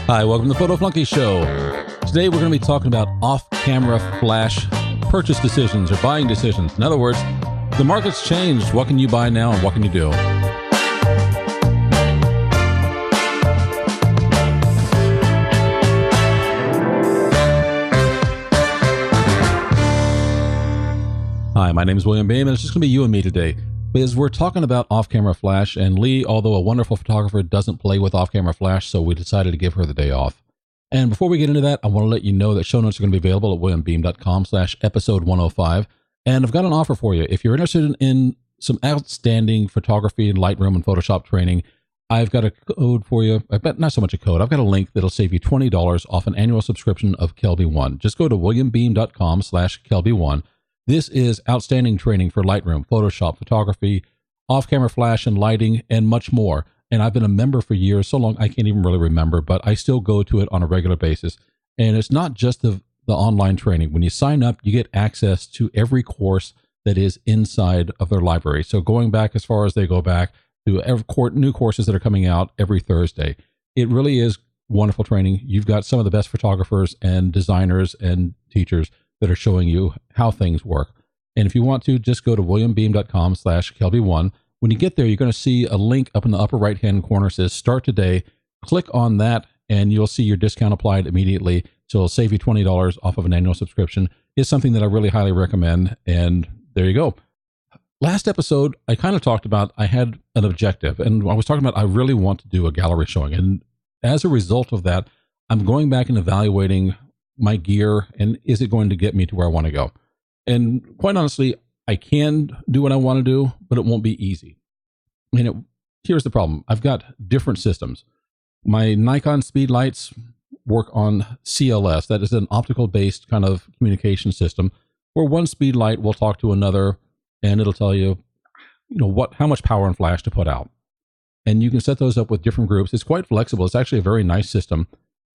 Hi, welcome to the Photo Flunky Show. Today we're going to be talking about off-camera flash purchase decisions or buying decisions. In other words, the market's changed. What can you buy now and what can you do? Hi, my name is William Beem, and it's just going to be you and me today, because we're talking about off-camera flash, and Lee, although a wonderful photographer, doesn't play with off-camera flash, so we decided to give her the day off. And before we get into that, I want to let you know that show notes are going to be available at williambeem.com/episode 105. And I've got an offer for you. If you're interested in some outstanding photography and Lightroom and Photoshop training, I've got a code for you. I bet not so much a code. I've got a link that'll save you $20 off an annual subscription of Kelby One. Just go to williambeem.com/Kelby One. This is outstanding training for Lightroom, Photoshop, photography, off-camera flash and lighting, and much more. And I've been a member for years, so long I can't even really remember, but I still go to it on a regular basis. And it's not just the online training. When you sign up, you get access to every course that is inside of their library. So going back as far as they go back to new courses that are coming out every Thursday. It really is wonderful training. You've got some of the best photographers and designers and teachers that are showing you how things work. And if you want to, just go to williambeem.com/Kelby One. When you get there, you're going to see a link up in the upper right-hand corner that says Start Today. Click on that, and you'll see your discount applied immediately. So it'll save you $20 off of an annual subscription. It's something that I really highly recommend, and there you go. Last episode, I kind of talked about I had an objective, and I was talking about I really want to do a gallery showing. And as a result of that, I'm going back and evaluating my gear, and is it going to get me to where I want to go? And quite honestly, I can do what I want to do, but it won't be easy. Here's the problem. I've got different systems. My Nikon speed lights work on CLS. That is an optical-based kind of communication system where one speed light will talk to another, and it'll tell you, how much power and flash to put out. And you can set those up with different groups. It's quite flexible. It's actually a very nice system.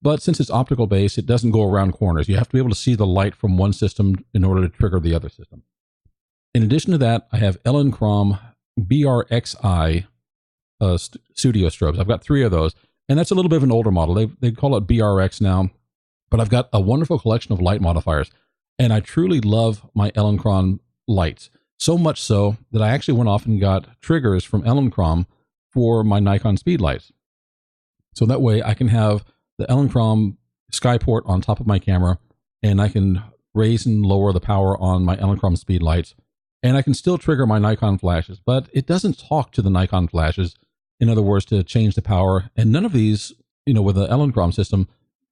But since it's optical based, it doesn't go around corners. You have to be able to see the light from one system in order to trigger the other system. In addition to that, I have Elinchrom BRXI studio strobes. I've got 3 of those, and that's a little bit of an older model. They call it BRX now, but I've got a wonderful collection of light modifiers, and I truly love my Elinchrom lights, so much so that I actually went off and got triggers from Elinchrom for my Nikon speed lights. So that way I can have the Elinchrom Skyport on top of my camera, and I can raise and lower the power on my Elinchrom speed lights, and I can still trigger my Nikon flashes, but it doesn't talk to the Nikon flashes. In other words, to change the power. And none of these, with the Elinchrom system,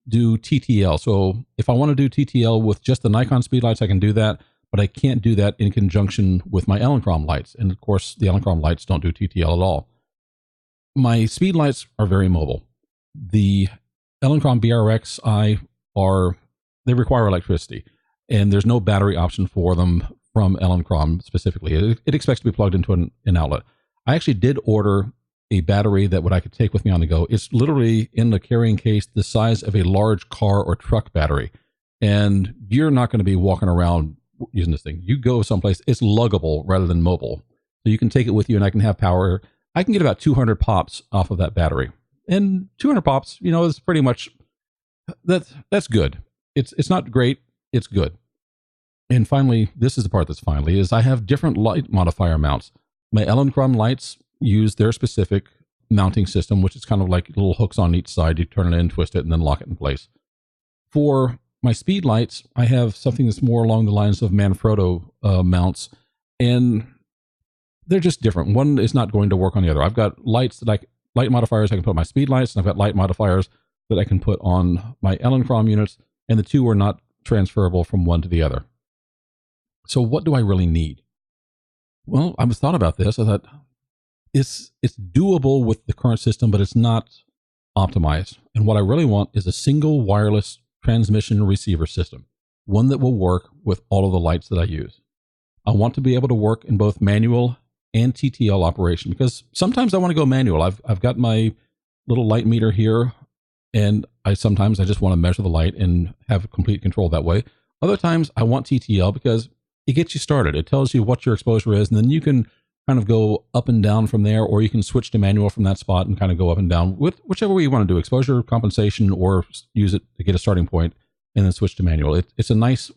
do TTL. So if I want to do TTL with just the Nikon speed lights, I can do that, but I can't do that in conjunction with my Elinchrom lights. And of course, the Elinchrom lights don't do TTL at all. My speed lights are very mobile. The Elinchrom BRXI they require electricity, and there's no battery option for them from Elinchrom specifically. It expects to be plugged into an outlet. I actually did order a battery that I could take with me on the go. It's literally in the carrying case the size of a large car or truck battery, and you're not going to be walking around using this thing. You go someplace, it's luggable rather than mobile. So you can take it with you, and I can have power. I can get about 200 pops off of that battery. And 200 pops, is pretty much, that's good. It's not great, it's good. And finally, this is the part that's finally, is I have different light modifier mounts. My Elinchrom lights use their specific mounting system, which is kind of like little hooks on each side. You turn it in, twist it, and then lock it in place. For my speed lights, I have something that's more along the lines of Manfrotto mounts, and they're just different. One is not going to work on the other. I've got light modifiers I can put on my speed lights, and I've got light modifiers that I can put on my Elinchrom units, and the two are not transferable from one to the other. So what do I really need? Well, I thought about this. I thought it's doable with the current system, but it's not optimized. And what I really want is a single wireless transmission receiver system, one that will work with all of the lights that I use. I want to be able to work in both manual and TTL operation, because sometimes I want to go manual. I've got my little light meter here, and sometimes I just want to measure the light and have complete control that way. Other times I want TTL because it gets you started. It tells you what your exposure is, and then you can kind of go up and down from there, or you can switch to manual from that spot and kind of go up and down with whichever way you want to do, exposure, compensation, or use it to get a starting point and then switch to manual. It's a nice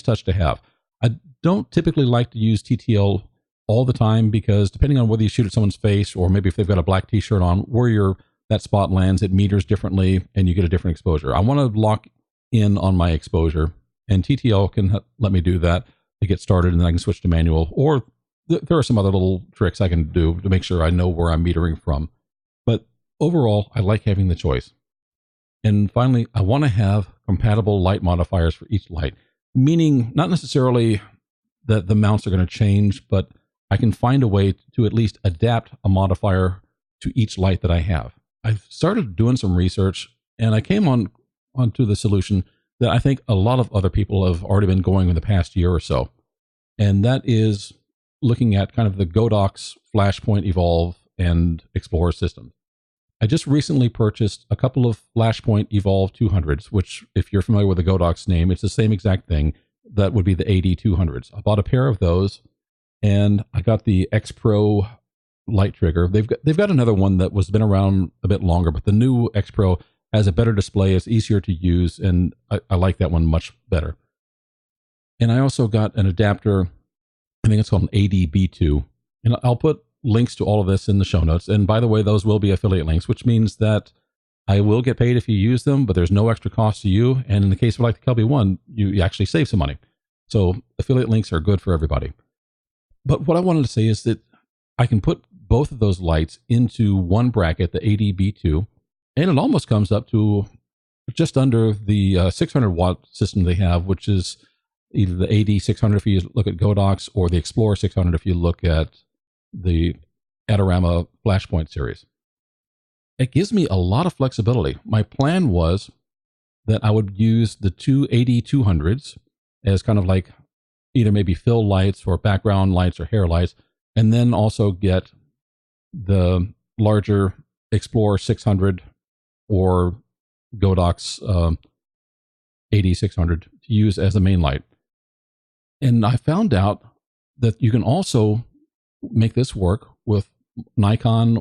touch to have. I don't typically like to use TTL all the time because depending on whether you shoot at someone's face or maybe if they've got a black t-shirt on, where that spot lands, it meters differently and you get a different exposure. I want to lock in on my exposure, and TTL can let me do that to get started, and then I can switch to manual, or there are some other little tricks I can do to make sure I know where I'm metering from. But overall, I like having the choice. And finally, I want to have compatible light modifiers for each light, meaning not necessarily that the mounts are going to change, but I can find a way to at least adapt a modifier to each light that I have. I've started doing some research, and I came onto the solution that I think a lot of other people have already been going in the past year or so. And that is looking at kind of the Godox, Flashpoint, Evolve, and Explorer systems. I just recently purchased a couple of Flashpoint Evolve 200s, which, if you're familiar with the Godox name, it's the same exact thing. That would be the AD 200s. I bought a pair of those, and I got the X Pro light trigger. They've got another one that was been around a bit longer, but the new X Pro has a better display. It's easier to use, and I like that one much better. And I also got an adapter. I think it's called an AD-B2, and I'll put links to all of this in the show notes. And by the way, those will be affiliate links, which means that I will get paid if you use them, but there's no extra cost to you. And in the case of like the Kelby One, you actually save some money. So affiliate links are good for everybody. But what I wanted to say is that I can put both of those lights into one bracket, the AD-B2, and it almost comes up to just under the 600 watt system they have, which is either the AD 600 if you look at Godox, or the Explorer 600 if you look at the Adorama Flashpoint series. It gives me a lot of flexibility. My plan was that I would use the two AD 200s as kind of like either maybe fill lights or background lights or hair lights, and then also get the larger Explorer 600 or Godox AD 600 to use as the main light. And I found out that you can also make this work with Nikon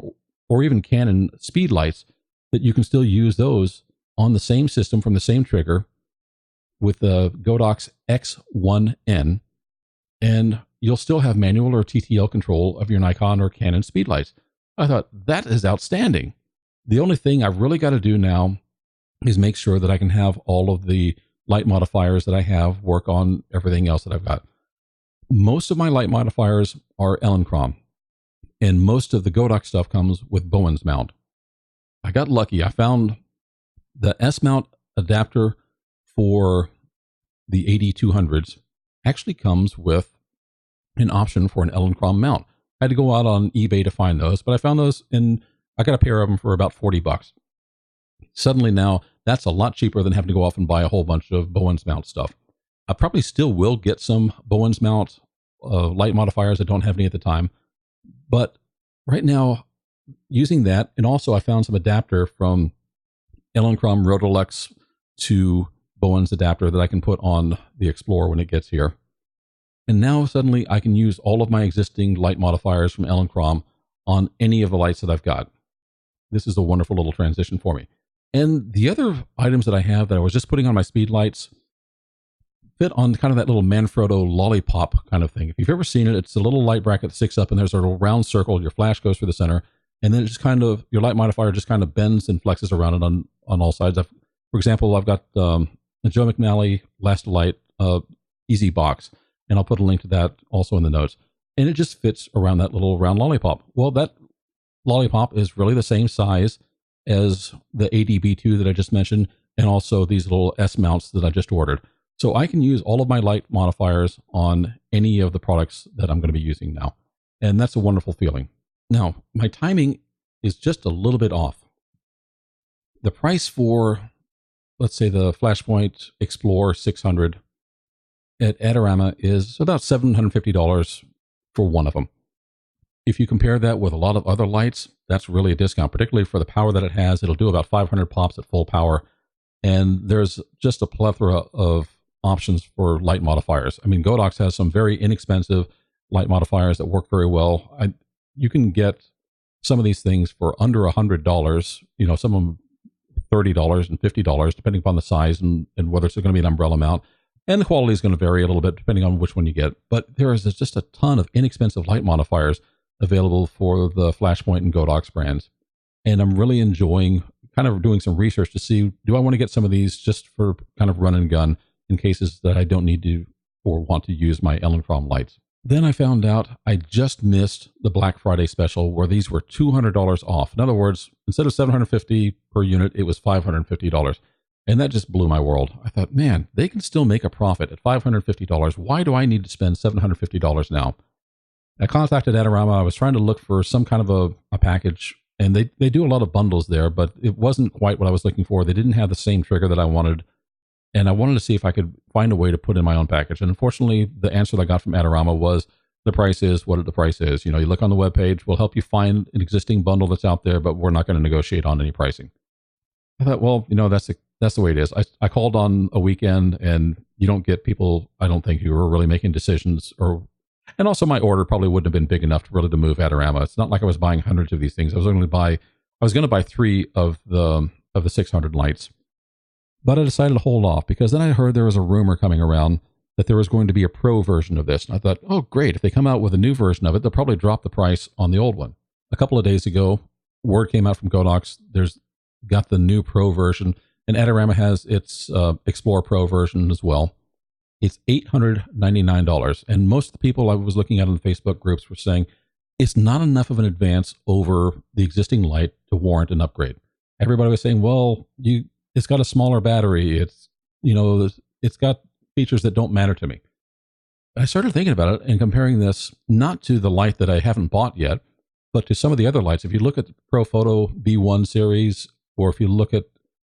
or even Canon speed lights, that you can still use those on the same system from the same trigger with the Godox X1N, and you'll still have manual or TTL control of your Nikon or Canon speed lights. I thought, that is outstanding. The only thing I've really got to do now is make sure that I can have all of the light modifiers that I have work on everything else that I've got. Most of my light modifiers are Elinchrom, and most of the Godox stuff comes with Bowens mount. I got lucky. I found the S-mount adapter for the AD200s actually comes with an option for an Elinchrom mount. I had to go out on eBay to find those, but I found those, and I got a pair of them for about $40. Suddenly now, that's a lot cheaper than having to go off and buy a whole bunch of Bowens mount stuff. I probably still will get some Bowens mount light modifiers. I don't have any at the time. But right now, using that, and also I found some adapter from Elinchrom Rotolux to Bowens adapter that I can put on the Explorer when it gets here. And now suddenly I can use all of my existing light modifiers from Elinchrom on any of the lights that I've got. This is a wonderful little transition for me. And the other items that I have that I was just putting on my speed lights fit on kind of that little Manfrotto lollipop kind of thing. If you've ever seen it, it's a little light bracket that sticks up, and there's a little round circle. Your flash goes through the center, and then it just kind of, your light modifier just kind of bends and flexes around it on all sides. For example, I've got a Joe McNally Last-Light Easy Box, and I'll put a link to that also in the notes. And it just fits around that little round lollipop. Well, that lollipop is really the same size as the AD-B2 that I just mentioned, and also these little S mounts that I just ordered. So I can use all of my light modifiers on any of the products that I'm going to be using now. And that's a wonderful feeling. Now, my timing is just a little bit off. The price for, let's say, the Flashpoint Explorer 600 at Adorama is about $750 for one of them. If you compare that with a lot of other lights, that's really a discount, particularly for the power that it has. It'll do about 500 pops at full power. And there's just a plethora of options for light modifiers. I mean, Godox has some very inexpensive light modifiers that work very well. You can get some of these things for under $100. You know, some of them $30 and $50, depending upon the size and whether it's going to be an umbrella mount. And the quality is going to vary a little bit depending on which one you get. But there is just a ton of inexpensive light modifiers available for the Flashpoint and Godox brands. And I'm really enjoying kind of doing some research to see, do I want to get some of these just for kind of run and gun in cases that I don't need to or want to use my Elinchrom lights. Then I found out I just missed the Black Friday special where these were $200 off. In other words, instead of $750 per unit, it was $550. And that just blew my world. I thought, man, they can still make a profit at $550. Why do I need to spend $750 now? I contacted Adorama. I was trying to look for some kind of a package, and they do a lot of bundles there, but it wasn't quite what I was looking for. They didn't have the same trigger that I wanted. And I wanted to see if I could find a way to put in my own package. And unfortunately, the answer that I got from Adorama was the price is what the price is. You know, you look on the webpage, we'll help you find an existing bundle that's out there, but we're not going to negotiate on any pricing. I thought, well, you know, that's the way it is. I called on a weekend, and you don't get people, I don't think, who are really making decisions. And also my order probably wouldn't have been big enough to move Adorama. It's not like I was buying hundreds of these things. I was going to buy 3 of the 600 lights. But I decided to hold off because then I heard there was a rumor coming around that there was going to be a pro version of this. And I thought, oh, great. If they come out with a new version of it, they'll probably drop the price on the old one. A couple of days ago, word came out from Godox. There's got the new pro version, and Adorama has its Explore Pro version as well. It's $899. And most of the people I was looking at on the Facebook groups were saying it's not enough of an advance over the existing light to warrant an upgrade. Everybody was saying, well, it's got a smaller battery. It's got features that don't matter to me. I started thinking about it and comparing this not to the light that I haven't bought yet, but to some of the other lights. If you look at the ProPhoto B1 series, or if you look at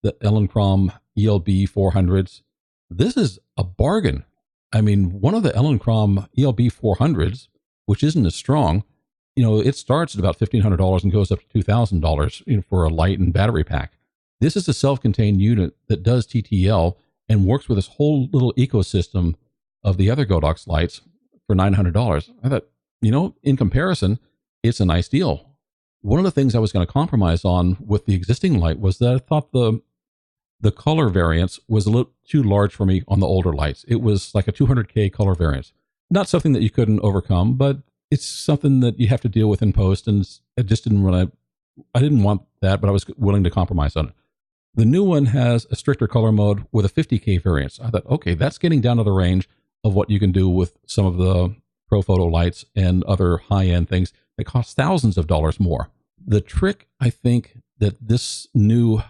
the Elinchrom ELB 400s, this is a bargain. I mean, one of the Elinchrom ELB 400s, which isn't as strong, it starts at about $1,500 and goes up to $2,000 for a light and battery pack. This is a self-contained unit that does TTL and works with this whole little ecosystem of the other Godox lights for $900. I thought, in comparison, it's a nice deal. One of the things I was going to compromise on with the existing light was that I thought the color variance was a little too large for me on the older lights. It was like a 200K color variance. Not something that you couldn't overcome, but it's something that you have to deal with in post, and I just didn't I didn't want that, but I was willing to compromise on it. The new one has a stricter color mode with a 50K variance. I thought, okay, that's getting down to the range of what you can do with some of the ProPhoto lights and other high-end things that cost thousands of dollars more. The trick, I think, that this new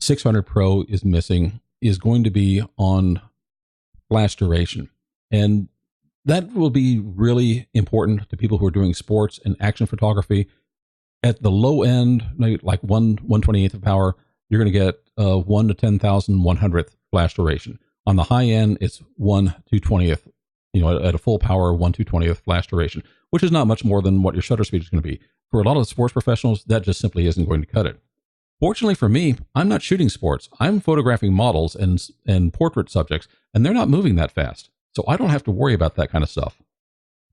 600 Pro is missing is going to be on flash duration. And that will be really important to people who are doing sports and action photography. At the low end, like 1/128th of power, you're going to get 1 to 10,100th flash duration. On the high end, it's 1/220th, at a full power 1/220th flash duration, which is not much more than what your shutter speed is going to be. For a lot of the sports professionals, that just simply isn't going to cut it. Fortunately for me, I'm not shooting sports. I'm photographing models and portrait subjects, and they're not moving that fast. So I don't have to worry about that kind of stuff.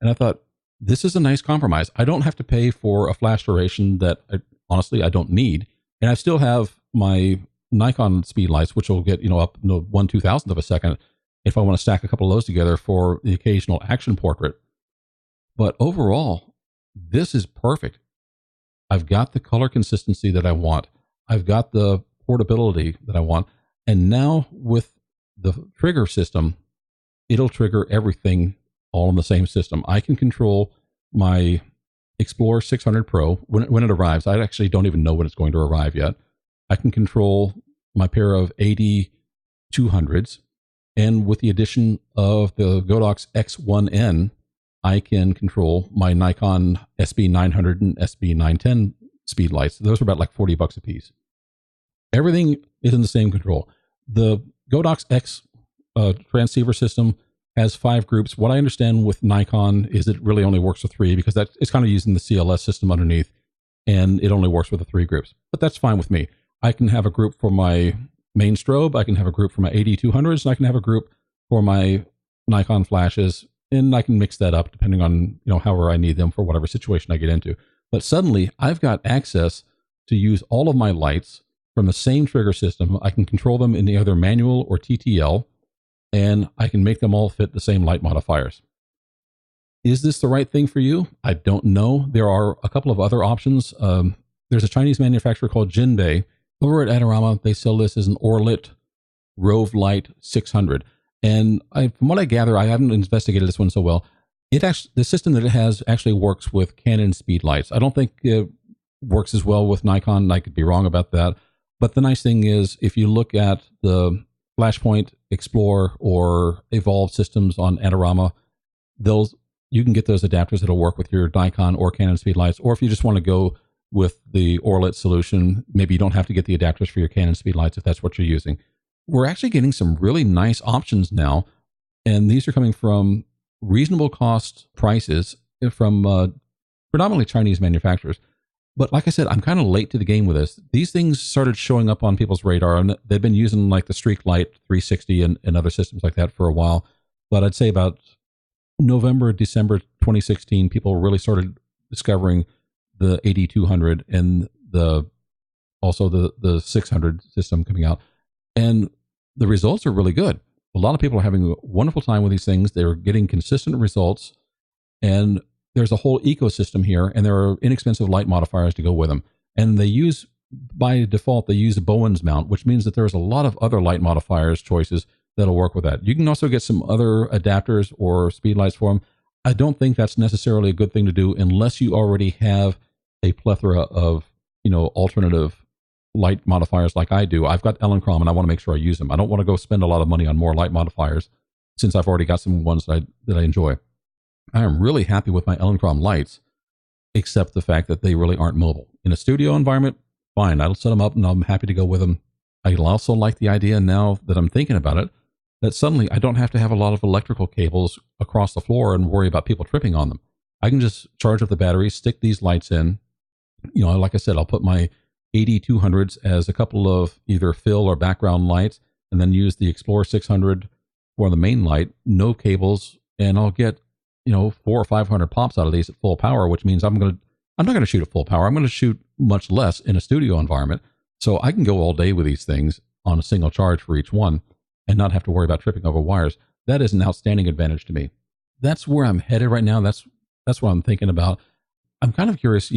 And I thought, this is a nice compromise. I don't have to pay for a flash duration that honestly I don't need. And I still have my Nikon speed lights, which will get, up 1/2000th of a second if I want to stack a couple of those together for the occasional action portrait. But overall, this is perfect. I've got the color consistency that I want. I've got the portability that I want. And now with the trigger system, it'll trigger everything all in the same system. I can control my Explore 600 Pro when it arrives. I actually don't even know when it's going to arrive yet. I can control my pair of 80 200s. And with the addition of the Godox X1N, I can control my Nikon SB900 and SB910 speed lights. Those are about like $40 a piece. Everything is in the same control. The Godox X transceiver system has 5 groups. What I understand with Nikon is it really only works with 3 because it's kind of using the CLS system underneath, and it only works with the 3 groups. But that's fine with me. I can have a group for my main strobe, I can have a group for my 80 200s, and I can have a group for my Nikon flashes and I can mix that up depending on, however I need them for whatever situation I get into. But suddenly I've got access to use all of my lights from the same trigger system. I can control them in either manual or TTL, and I can make them all fit the same light modifiers. Is this the right thing for you? I don't know. There are a couple of other options. There's a Chinese manufacturer called Jinbei. Over at Adorama, they sell this as an Orlit Rove Light 600. And from what I gather, I haven't investigated this one so well. The system that it has actually works with Canon speed lights. I don't think it works as well with Nikon. I could be wrong about that. But the nice thing is, if you look at the Flashpoint, Explore, or Evolve systems on Adorama, you can get those adapters that'll work with your Nikon or Canon speed lights. Or if you just want to go with the Orlit solution, maybe you don't have to get the adapters for your Canon speed lights if that's what you're using. We're actually getting some really nice options now, and these are coming from reasonable cost prices from predominantly Chinese manufacturers. But like I said, I'm kind of late to the game with this. These things started showing up on people's radar, and they've been using like the Streak Light 360 and other systems like that for a while. But I'd say about November, December 2016, people really started discovering the 8200 and also the 600 system coming out. And the results are really good. A lot of people are having a wonderful time with these things. They're getting consistent results, and there's a whole ecosystem here, and there are inexpensive light modifiers to go with them. And by default, they use a Bowen's mount, which means that there's a lot of other light modifiers choices that'll work with that. You can also get some other adapters or speed lights for them. I don't think that's necessarily a good thing to do unless you already have a plethora of, alternative light modifiers like I do. I've got Elinchrom, and I want to make sure I use them. I don't want to go spend a lot of money on more light modifiers since I've already got some ones that I enjoy. I am really happy with my Elinchrom lights, except the fact that they really aren't mobile. In a studio environment, fine. I'll set them up and I'm happy to go with them. I also like the idea, now that I'm thinking about it, that suddenly I don't have to have a lot of electrical cables across the floor and worry about people tripping on them. I can just charge up the batteries, stick these lights in. Like I said, I'll put my 8200s as a couple of either fill or background lights, and then use the Explorer 600 for the main light, no cables, and I'll get 400 or 500 pops out of these at full power, which means I'm not going to shoot at full power. I'm going to shoot much less in a studio environment, so I can go all day with these things on a single charge for each one and not have to worry about tripping over wires. That is an outstanding advantage to me. That's where I'm headed right now. That's what I'm thinking about. I'm kind of curious,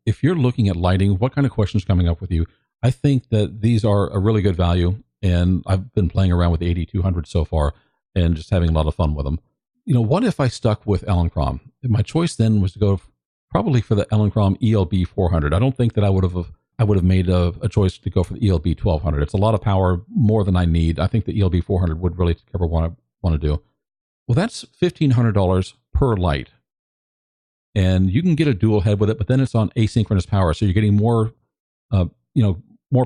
if you're looking at lighting, what kind of questions are coming up with you? I think that these are a really good value, and I've been playing around with the 8200 so far and just having a lot of fun with them. What if I stuck with Elinchrom? My choice then was to go probably for the Elinchrom ELB 400. I don't think that I would have made a choice to go for the ELB 1200. It's a lot of power, more than I need. I think the ELB 400 would really cover what I want to do. Well, that's $1,500 per light. And you can get a dual head with it, but then it's on asynchronous power. So you're getting more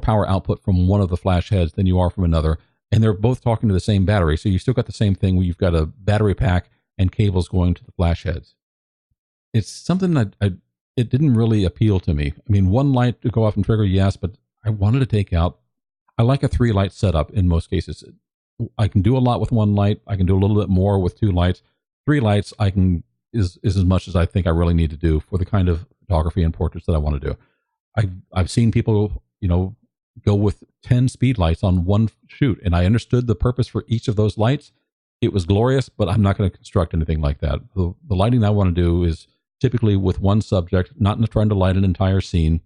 power output from one of the flash heads than you are from another. And they're both talking to the same battery. So you still got the same thing where you've got a battery pack and cables going to the flash heads. It's something that it didn't really appeal to me. I mean, one light to go off and trigger, yes, but I wanted to take out, I like a 3-light setup in most cases. I can do a lot with one light. I can do a little bit more with 2 lights. 3 lights is as much as I think I really need to do for the kind of photography and portraits that I want to do. I've seen people, go with 10 speed lights on one shoot, and I understood the purpose for each of those lights. It was glorious, but I'm not going to construct anything like that. The lighting I want to do is typically with one subject, not trying to light an entire scene,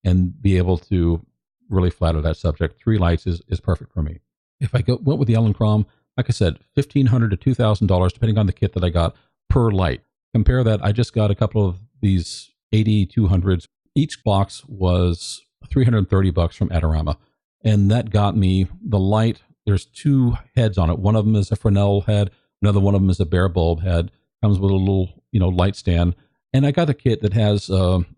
and be able to really flatter that subject. 3 lights is perfect for me. If I went with the Elinchrom, like I said, $1,500 to $2,000, depending on the kit that I got per light. Compare that, I just got a couple of these 8200s. Each box was $330 from Adorama, and that got me the light. There's 2 heads on it. One of them is a Fresnel head. Another one of them is a bare bulb head. Comes with a little, light stand. And I got a kit that has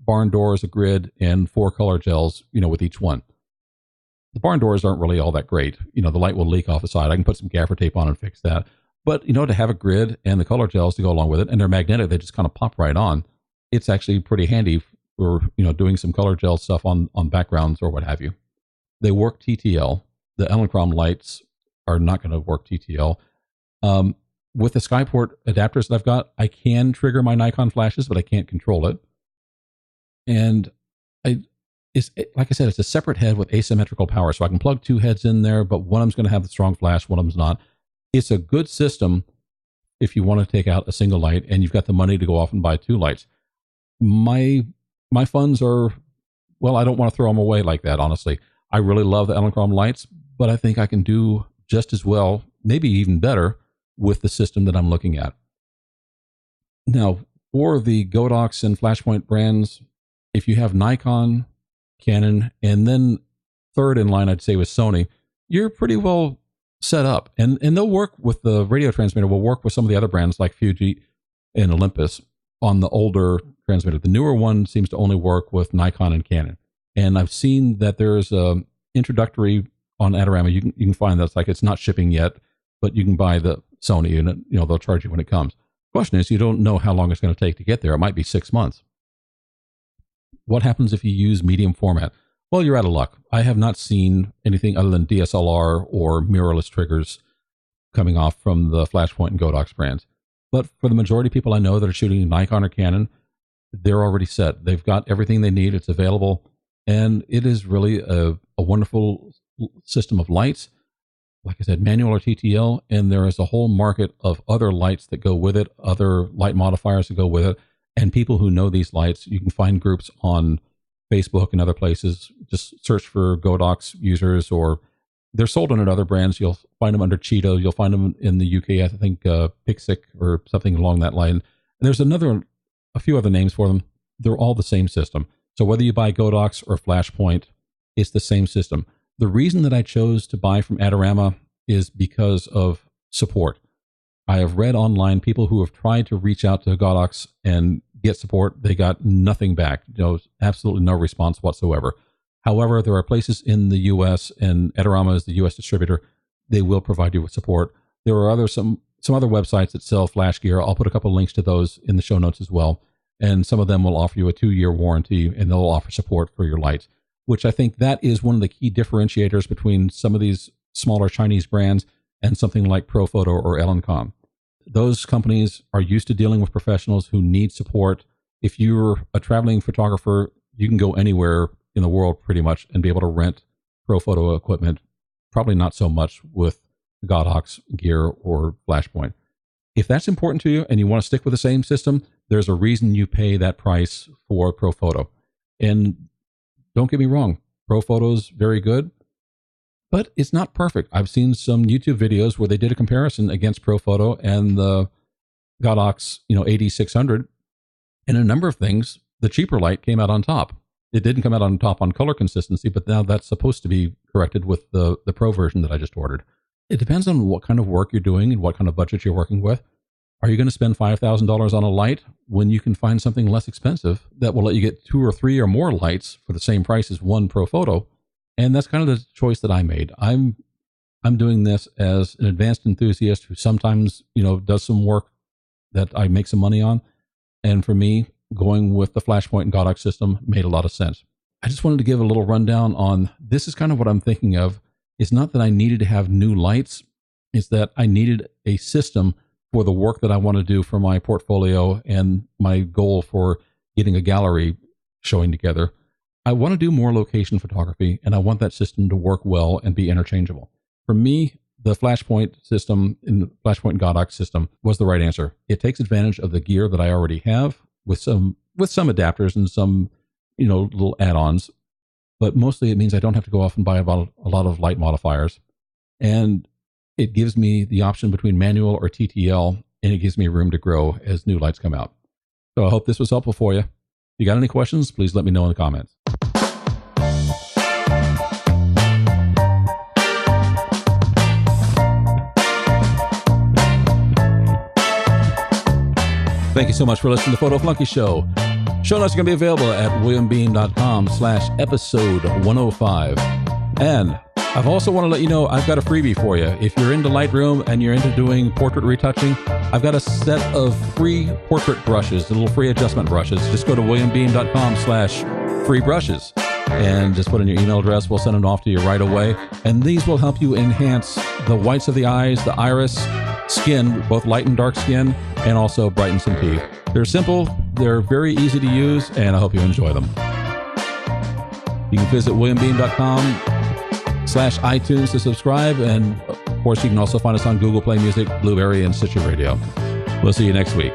barn doors, a grid, and 4 color gels, with each one. The barn doors aren't really all that great. The light will leak off the side. I can put some gaffer tape on and fix that. But, to have a grid and the color gels to go along with it, and they're magnetic, they just kind of pop right on. It's actually pretty handy for, doing some color gel stuff on backgrounds or what have you. They work TTL. The Elinchrom lights are not going to work TTL. with the Skyport adapters that I've got, I can trigger my Nikon flashes, but I can't control it. And like I said, it's a separate head with asymmetrical power. So I can plug two heads in there, but one of them's going to have the strong flash, one of them's not. It's a good system if you want to take out a single light and you've got the money to go off and buy two lights. My funds are, well, I don't want to throw them away like that, honestly. I really love the Elinchrom lights, but I think I can do just as well, maybe even better, with the system that I'm looking at. Now, for the Godox and Flashpoint brands, if you have Nikon, Canon, and then third in line, I'd say, with Sony, you're pretty well set up. And they'll work with the radio transmitter, will work with some of the other brands like Fuji and Olympus on the older transmitter. The newer one seems to only work with Nikon and Canon. And I've seen that there's a introductory on Adorama. You can find that's like, it's not shipping yet, but you can buy the Sony and they'll charge you when it comes. The question is, you don't know how long it's going to take to get there. It might be 6 months. What happens if you use medium format? Well, you're out of luck. I have not seen anything other than DSLR or mirrorless triggers coming off from the Flashpoint and Godox brands. But for the majority of people I know that are shooting Nikon or Canon, they're already set. They've got everything they need. It's available. And it is really a wonderful system of lights. Like I said, manual or TTL, and there is a whole market of other lights that go with it, other light modifiers that go with it. And people who know these lights, you can find groups on Facebook and other places. Just search for Godox users, or they're sold under other brands. You'll find them under Cheeto. You'll find them in the UK, I think Pixic or something along that line. And there's a few other names for them. They're all the same system. So whether you buy Godox or Flashpoint, it's the same system. The reason that I chose to buy from Adorama is because of support. I have read online people who have tried to reach out to Godox and get support. They got nothing back. Absolutely no response whatsoever. However, there are places in the US, and Adorama is the US distributor. They will provide you with support. There are some other websites that sell flash gear. I'll put a couple of links to those in the show notes as well. And some of them will offer you a 2-year warranty, and they'll offer support for your lights, which I think that is one of the key differentiators between some of these smaller Chinese brands and something like Profoto or Elinchrom. Those companies are used to dealing with professionals who need support. If you're a traveling photographer, you can go anywhere in the world pretty much and be able to rent Profoto equipment. Probably not so much with Godox gear or Flashpoint. If that's important to you and you want to stick with the same system, there's a reason you pay that price for Profoto. And don't get me wrong, Profoto's very good, but it's not perfect. I've seen some YouTube videos where they did a comparison against Profoto and the Godox, AD600, and a number of things, the cheaper light came out on top. It didn't come out on top on color consistency, but now that's supposed to be corrected with the Pro version that I just ordered. It depends on what kind of work you're doing and what kind of budget you're working with. Are you going to spend $5,000 on a light when you can find something less expensive that will let you get 2 or 3 or more lights for the same price as one Profoto? And that's kind of the choice that I made. I'm doing this as an advanced enthusiast who sometimes, does some work that I make some money on. And for me, going with the Flashpoint and Godox system made a lot of sense. I just wanted to give a little rundown on this is kind of what I'm thinking of. It's not that I needed to have new lights. It's that I needed a system for the work that I want to do for my portfolio and my goal for getting a gallery showing together. I want to do more location photography, and I want that system to work well and be interchangeable. For me, the Flashpoint system and the Flashpoint and Godox system was the right answer. It takes advantage of the gear that I already have with some adapters and some, little add-ons, but mostly it means I don't have to go off and buy a lot of light modifiers. And it gives me the option between manual or TTL, and it gives me room to grow as new lights come out. So I hope this was helpful for you. If you got any questions, please let me know in the comments. Thank you so much for listening to Photo Flunky Show. Show notes are going to be available at williambeam.com/episode 105. And I've also want to let you know I've got a freebie for you. If you're into Lightroom and you're into doing portrait retouching, I've got a set of free portrait brushes, little free adjustment brushes. Just go to williambeam.com/free brushes and just put in your email address. We'll send them off to you right away. And these will help you enhance the whites of the eyes, the iris, skin, both light and dark skin, and also brighten some teeth. They're simple, they're very easy to use, and I hope you enjoy them. You can visit williambeam.com/iTunes to subscribe, and of course you can also find us on Google Play Music, Blueberry, and Stitcher Radio. We'll see you next week.